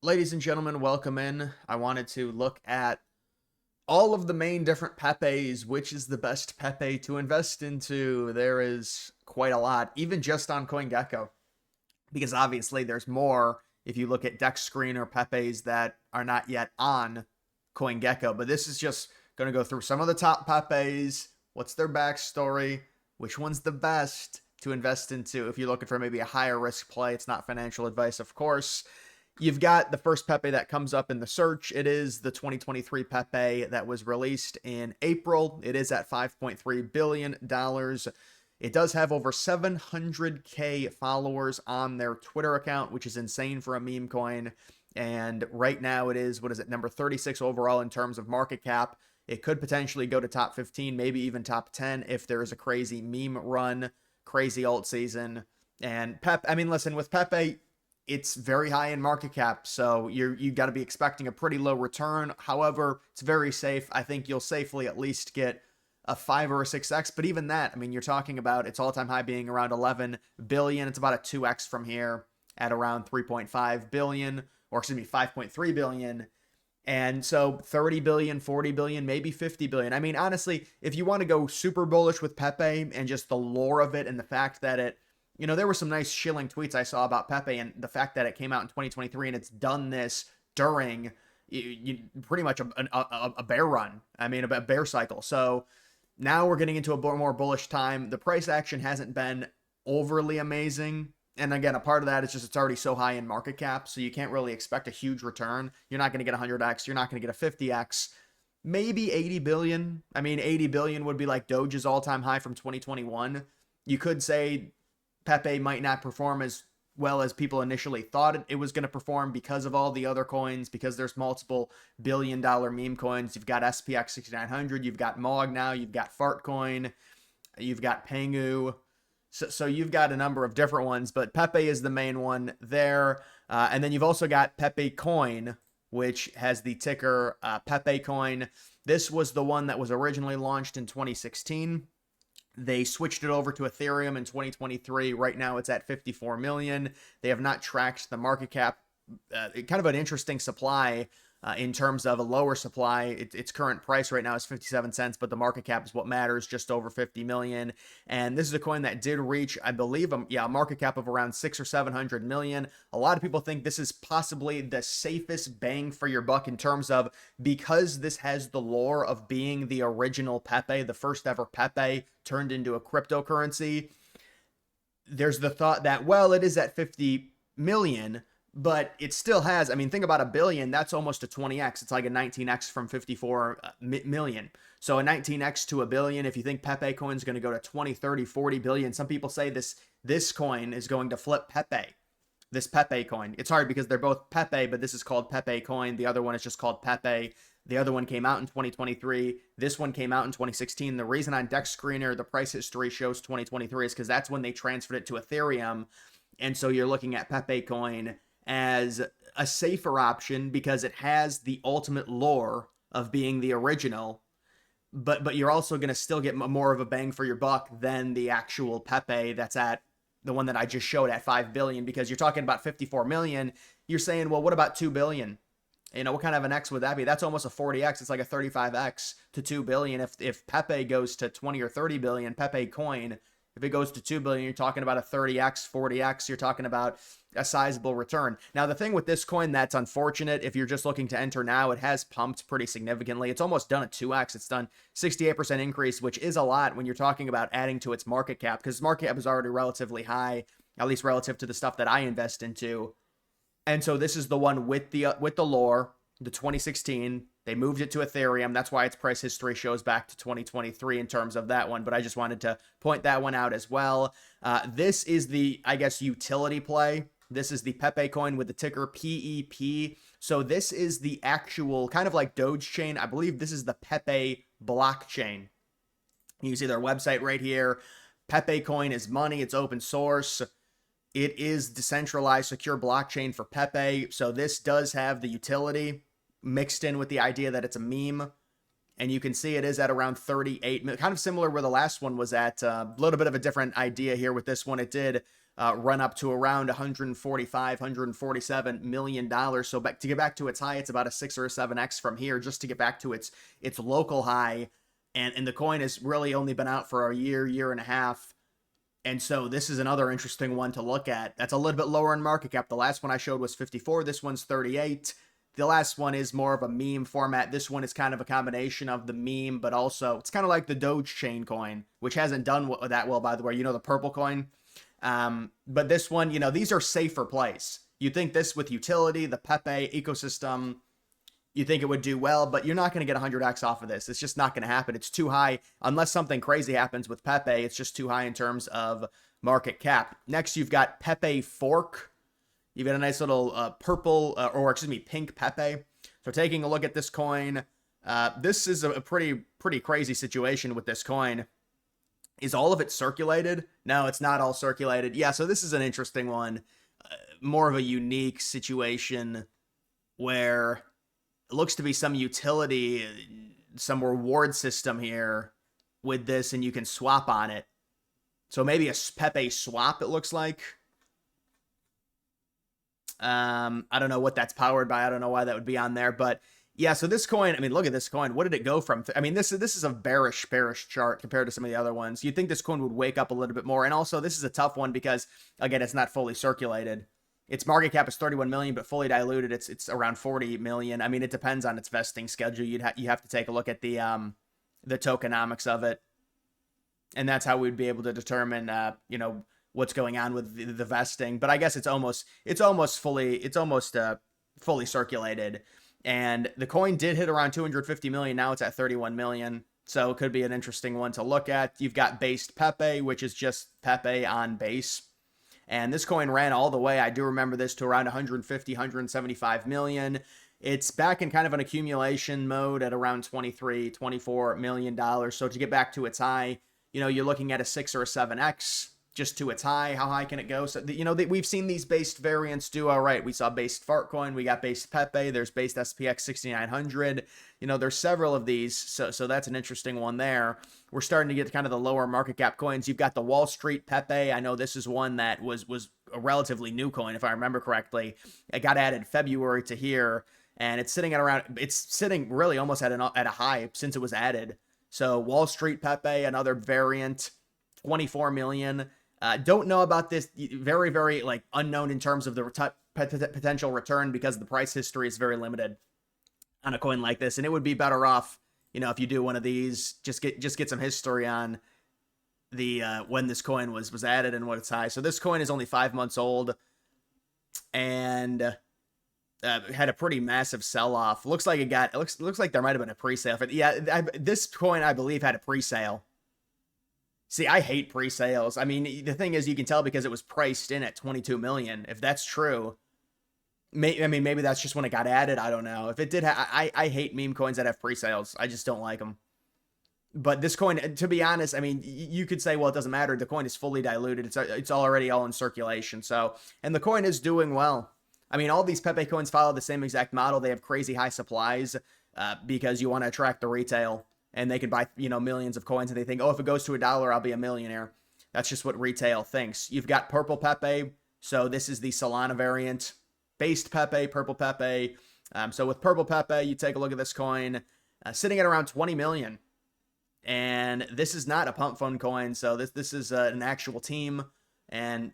Ladies and gentlemen, welcome in. I wanted to look at all of the main different Pepes, which is the best Pepe to invest into. There is quite a lot, even just on CoinGecko, because obviously there's more if you look at Dex Screen or Pepes that are not yet on CoinGecko. But this is just going to go through some of the top Pepes, what's their backstory, which one's the best to invest into if you're looking for maybe a higher risk play. It's not financial advice, of course. You've got the first Pepe that comes up in the search. It is the 2023 Pepe that was released in April. It is at $5.3 billion. It does have over 700K followers on their Twitter account, which is insane for a meme coin. And right now it is, what is it, number 36 overall in terms of market cap. It could potentially go to top 15, maybe even top 10 if there is a crazy meme run, crazy alt season. And listen, with Pepe, it's very high in market cap, so you got to be expecting a pretty low return. However, it's very safe. I think you'll safely at least get a 5 or a 6x, but even that, you're talking about its all-time high being around 11 billion. It's about a 2x from here at around 3.5 billion, or excuse me, 5.3 billion. And so 30 billion, 40 billion, maybe 50 billion. Honestly, if you want to go super bullish with Pepe and just the lore of it and the fact that there were some nice shilling tweets I saw about Pepe and the fact that it came out in 2023 and it's done this during pretty much a bear run. A bear cycle. So now we're getting into a more bullish time. The price action hasn't been overly amazing. And again, a part of that is just it's already so high in market cap, so you can't really expect a huge return. You're not going to get 100x. You're not going to get a 50x. Maybe 80 billion. 80 billion would be like Doge's all-time high from 2021. You could say Pepe might not perform as well as people initially thought it was going to perform because of all the other coins, because there's multiple billion-dollar meme coins. You've got SPX 6900, you've got MOG now, you've got Fartcoin, you've got Pengu. So you've got a number of different ones, but Pepe is the main one there. And then you've also got Pepe Coin, which has the ticker Pepe Coin. This was the one that was originally launched in 2016. They switched it over to Ethereum in 2023. Right now it's at 54 million. They have not tracked the market cap. Kind of an interesting supply in terms of a lower supply. Its current price right now is 57 cents, but the market cap is what matters, just over 50 million. And this is a coin that did reach, I believe, a market cap of around 600 or 700 million. A lot of people think this is possibly the safest bang for your buck in terms of, because this has the lore of being the original Pepe, the first ever Pepe turned into a cryptocurrency. There's the thought that, well, it is at 50 million, but it still has, think about a billion, that's almost a 20x. It's like a 19x from 54 million. So a 19x to a billion, if you think Pepe coin is going to go to 20, 30, 40 billion, some people say this coin is going to flip Pepe, this Pepe coin. It's hard because they're both Pepe, but this is called Pepe coin. The other one is just called Pepe. The other one came out in 2023. This one came out in 2016. The reason on Dex Screener, the price history shows 2023 is because that's when they transferred it to Ethereum. And so you're looking at Pepe coin as a safer option because it has the ultimate lore of being the original, but you're also going to still get more of a bang for your buck than the actual Pepe that's at the one that I just showed at 5 billion, because you're talking about 54 million. You're saying, well, what about 2 billion? What kind of an X would that be? That's almost a 40x. It's like a 35x to 2 billion. If Pepe goes to 20 or 30 billion, Pepe coin, if it goes to 2 billion, you're talking about a 30x, 40x. You're talking about a sizable return. Now, the thing with this coin that's unfortunate, if you're just looking to enter now, it has pumped pretty significantly. It's almost done a 2x. It's done 68% increase, which is a lot when you're talking about adding to its market cap, because market cap is already relatively high, at least relative to the stuff that I invest into. And so this is the one with the lore, the 2016. They moved it to Ethereum. That's why its price history shows back to 2023 in terms of that one. But I just wanted to point that one out as well. This is the, I guess, utility play. This is the Pepe coin with the ticker PEP. So this is the actual, kind of like Dogechain. I believe this is the Pepe blockchain. You can see their website right here. Pepe coin is money. It's open source. It is decentralized secure blockchain for Pepe. So this does have the utility mixed in with the idea that it's a meme. And you can see it is at around 38 million, kind of similar where the last one was at. A little bit of a different idea here with this one. It did run up to around 145, 147 million dollars. So back to get back to its high, it's about a 6 or a 7x from here just to get back to its local high. And the coin has really only been out for a year and a half. And so this is another interesting one to look at. That's a little bit lower in market cap. The last one I showed was 54. This one's 38. The last one is more of a meme format. This one is kind of a combination of the meme, but also it's kind of like the Doge chain coin, which hasn't done that well, by the way. You know, the purple coin. But this one, you know, these are safer plays. You think this with utility, the Pepe ecosystem, you think it would do well, but you're not going to get 100x off of this. It's just not going to happen. It's too high. Unless something crazy happens with Pepe, it's just too high in terms of market cap. Next, you've got Pepe Fork. You've got a nice little pink Pepe. So taking a look at this coin, this is a pretty crazy situation with this coin. Is all of it circulated? No, it's not all circulated. Yeah, so this is an interesting one. More of a unique situation where it looks to be some utility, some reward system here with this, and you can swap on it. So maybe a Pepe swap, it looks like. I don't know what that's powered by. I don't know why that would be on there, but yeah, so this coin, I mean, look at this coin. What did it go from? I mean, this is a bearish chart compared to some of the other ones. You'd think this coin would wake up a little bit more. And also, this is a tough one because, again, it's not fully circulated. Its market cap is 31 million, but fully diluted, it's around 40 million. I mean, it depends on its vesting schedule. You have to take a look at the tokenomics of it, and that's how we'd be able to determine, you know, what's going on with the vesting. But I guess it's almost fully circulated. And the coin did hit around 250 million. Now it's at 31 million. So it could be an interesting one to look at. You've got based Pepe, which is just Pepe on base. And this coin ran all the way, I do remember this, to around 150, 175 million. It's back in kind of an accumulation mode at around 23, 24 million dollars. So to get back to its high, you know, you're looking at a 6 or a 7x. Just to its high. How high can it go? So, you know, we've seen these based variants do all right. We saw based Fartcoin. We got based Pepe. There's based SPX 6900. You know, there's several of these. So that's an interesting one there. We're starting to get kind of the lower market cap coins. You've got the Wall Street Pepe. I know this is one that was a relatively new coin, if I remember correctly. It got added February to here, and it's sitting really almost at a high since it was added. So Wall Street Pepe, another variant, 24 million. Don't know about this. Very, very like unknown in terms of the potential return because the price history is very limited on a coin like this. And it would be better off, you know, if you do one of these, just get some history on the when this coin was added and what its high. So this coin is only 5 months old and had a pretty massive sell-off. Looks like it looks like there might have been a pre-sale. Yeah, this coin I believe had a pre-sale. See, I hate pre-sales. I mean, the thing is, you can tell because it was priced in at 22 million. If that's true, maybe that's just when it got added. I don't know. If it did, I hate meme coins that have pre-sales. I just don't like them. But this coin, to be honest, I mean, you could say, well, it doesn't matter. The coin is fully diluted. It's already all in circulation. So, and the coin is doing well. I mean, all these Pepe coins follow the same exact model. They have crazy high supplies because you want to attract the retail. And they can buy, you know, millions of coins, and they think, oh, if it goes to $1, I'll be a millionaire. That's just what retail thinks. You've got Purple Pepe. So this is the Solana variant. Based Pepe, Purple Pepe. So with Purple Pepe, you take a look at this coin, sitting at around 20 million. And this is not a pump fund coin. So this is an actual team. And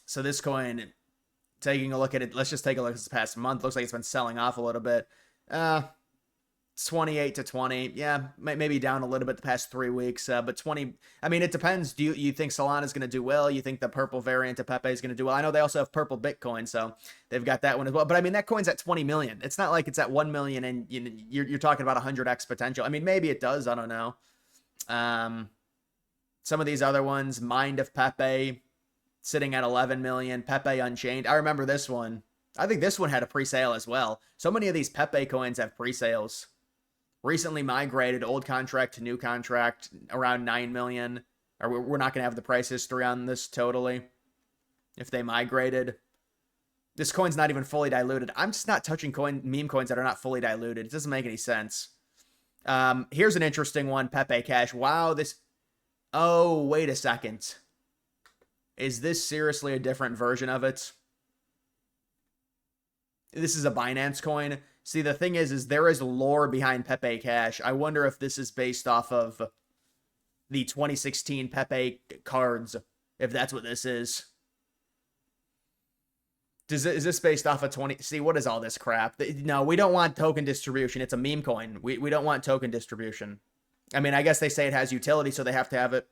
so this coin, taking a look at it, let's just take a look at this past month. Looks like it's been selling off a little bit. 28 to 20. Yeah, maybe down a little bit the past 3 weeks. But 20, I mean, it depends. Do you think Solana is going to do well? You think the purple variant of Pepe is going to do well? I know they also have purple Bitcoin, so they've got that one as well. But I mean, that coin's at 20 million. It's not like it's at 1 million and you're talking about 100x potential. I mean, maybe it does. I don't know. Some of these other ones, Mind of Pepe, sitting at 11 million. Pepe Unchained. I remember this one. I think this one had a pre-sale as well. So many of these Pepe coins have pre-sales. Recently migrated, old contract to new contract, around 9 million. Or we're not going to have the price history on this totally. If they migrated. This coin's not even fully diluted. I'm just not touching meme coins that are not fully diluted. It doesn't make any sense. Here's an interesting one, Pepe Cash. Wow, this... Oh, wait a second. Is this seriously a different version of it? This is a Binance coin. See, the thing is there is lore behind Pepe Cash. I wonder if this is based off of the 2016 Pepe cards, if that's what this is. Is this based off of 20? See, what is all this crap? No, we don't want token distribution. It's a meme coin. We don't want token distribution. I mean, I guess they say it has utility, so they have to have it.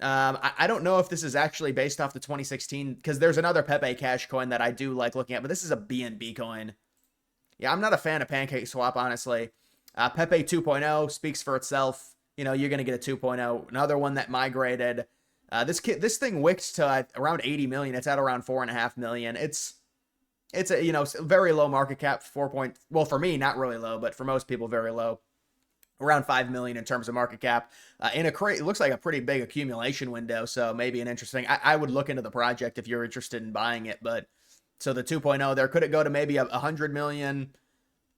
I don't know if this is actually based off the 2016, because there's another Pepe Cash coin that I do like looking at, but this is a BNB coin. Yeah, I'm not a fan of Pancake Swap, honestly. Pepe 2.0 speaks for itself. You know, you're going to get a 2.0. Another one that migrated. This thing wicked to around 80 million. It's at around 4.5 million. It's a, you know, very low market cap. Well, for me, not really low, but for most people, very low. Around 5 million in terms of market cap. It looks like a pretty big accumulation window, so maybe an interesting. I would look into the project if you're interested in buying it. But so the 2.0 there, could it go to maybe 100 million?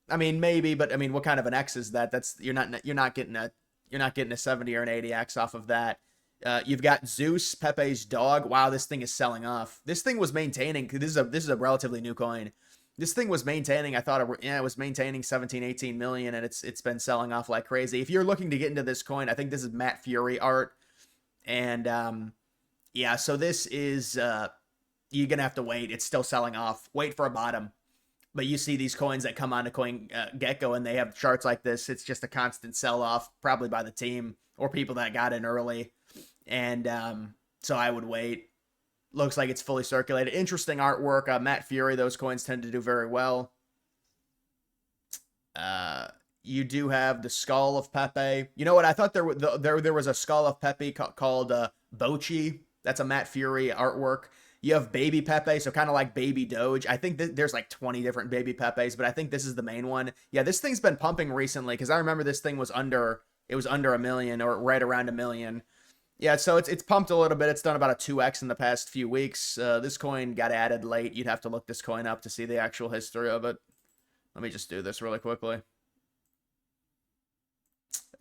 I mean, maybe, but I mean, what kind of an X is that? That's you're not getting a 70 or an 80X off of that. You've got Zeus, Pepe's dog. Wow, this thing is selling off. This thing was maintaining. This is a relatively new coin. This thing was maintaining. I thought it was maintaining 17, 18 million, and it's been selling off like crazy. If you're looking to get into this coin, I think this is Matt Fury art, and yeah. So this is you're gonna have to wait. It's still selling off. Wait for a bottom. But you see these coins that come onto Coin Gecko and they have charts like this. It's just a constant sell off, probably by the team or people that got in early. And so I would wait. Looks like it's fully circulated. Interesting artwork. Matt Fury, those coins tend to do very well. You do have the skull of Pepe. You know what? I thought there was a skull of Pepe called Bochi. That's a Matt Fury artwork. You have Baby Pepe, so kind of like Baby Doge. I think there's like 20 different Baby Pepes, but I think this is the main one. Yeah, this thing's been pumping recently because I remember this thing was under a million or right around a million. Yeah, so it's pumped a little bit. It's done about a 2x in the past few weeks. This coin got added late. You'd have to look this coin up to see the actual history of it. Let me just do this really quickly.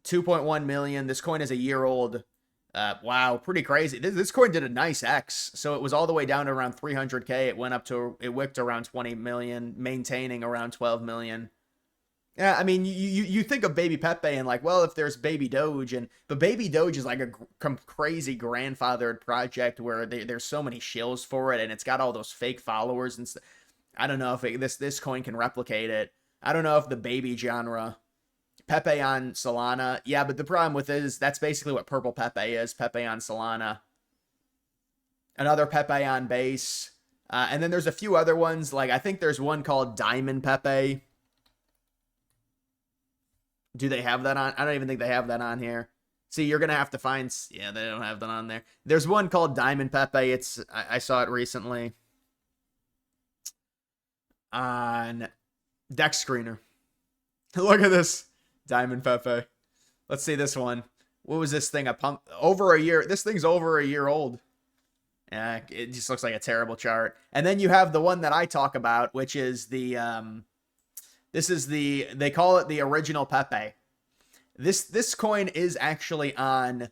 2.1 million. This coin is a year old. Wow, pretty crazy. This coin did a nice X. So it was all the way down to around 300K. It wicked around 20 million, maintaining around 12 million. Yeah, I mean, you think of Baby Pepe and like, well, if there's Baby Doge, but Baby Doge is like a crazy grandfathered project where there's so many shills for it, and it's got all those fake followers and stuff. I don't know if this coin can replicate it. I don't know if the baby genre. Pepe on Solana. Yeah, but the problem with it is that's basically what Purple Pepe is. Pepe on Solana. Another Pepe on base. And then there's a few other ones. Like, I think there's one called Diamond Pepe. Do they have that on? I don't even think they have that on here. See, you're going to have to find... Yeah, they don't have that on there. There's one called Diamond Pepe. I saw it recently. On Dex Screener. Look at this. Diamond Pepe. Let's see this one. What was this thing? Over a year. This thing's over a year old. Yeah, it just looks like a terrible chart. And then you have the one that I talk about, which is the they call it the original Pepe. This coin is actually on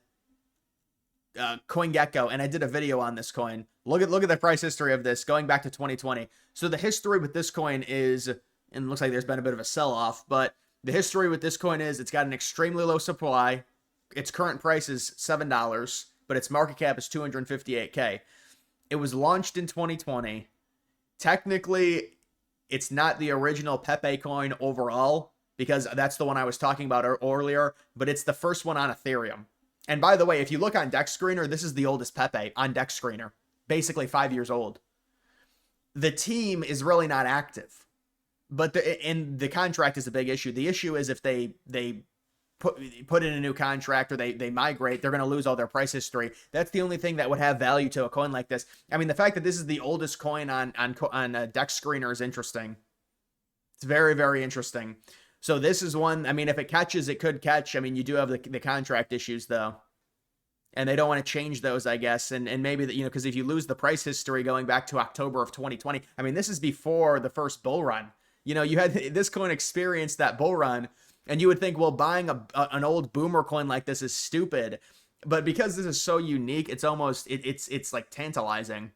CoinGecko, and I did a video on this coin. Look at the price history of this going back to 2020. So the history with this coin is, and it looks like there's been a bit of a sell-off, but the history with this coin is it's got an extremely low supply. Its current price is $7, but its market cap is 258K. It was launched in 2020. Technically, it's not the original Pepe coin overall, because that's the one I was talking about earlier, but it's the first one on Ethereum. And by the way, if you look on Dex Screener, this is the oldest Pepe on Dex Screener. Basically 5 years old. The team is really not active. But the contract is a big issue. The issue is if they put in a new contract or they migrate, they're going to lose all their price history. That's the only thing that would have value to a coin like this. I mean, the fact that this is the oldest coin on Dex Screener is interesting. It's very, very interesting. So this is one, I mean, if it catches, it could catch. I mean, you do have the contract issues, though. And they don't want to change those, I guess. And maybe, because if you lose the price history going back to October of 2020, I mean, this is before the first bull run. You had this coin experienced that bull run, and you would think, well, buying an old boomer coin like this is stupid. But because this is so unique, it's almost it's like tantalizing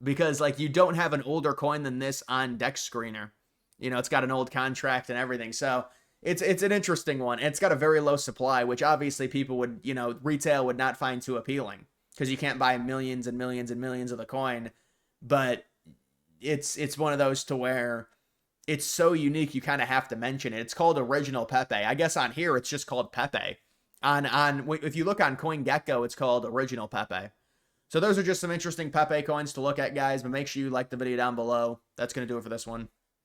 because like you don't have an older coin than this on Deck Screener. You know, it's got an old contract and everything. So it's an interesting one. And it's got a very low supply, which obviously people would, you know, retail would not find too appealing because you can't buy millions and millions and millions of the coin. But it's one of those to where it's so unique you kind of have to mention it. It's called Original Pepe. I guess on here it's just called Pepe. On if you look on CoinGecko, it's called Original Pepe. So those are just some interesting Pepe coins to look at, guys. But make sure you like the video down below. That's going to do it for this one.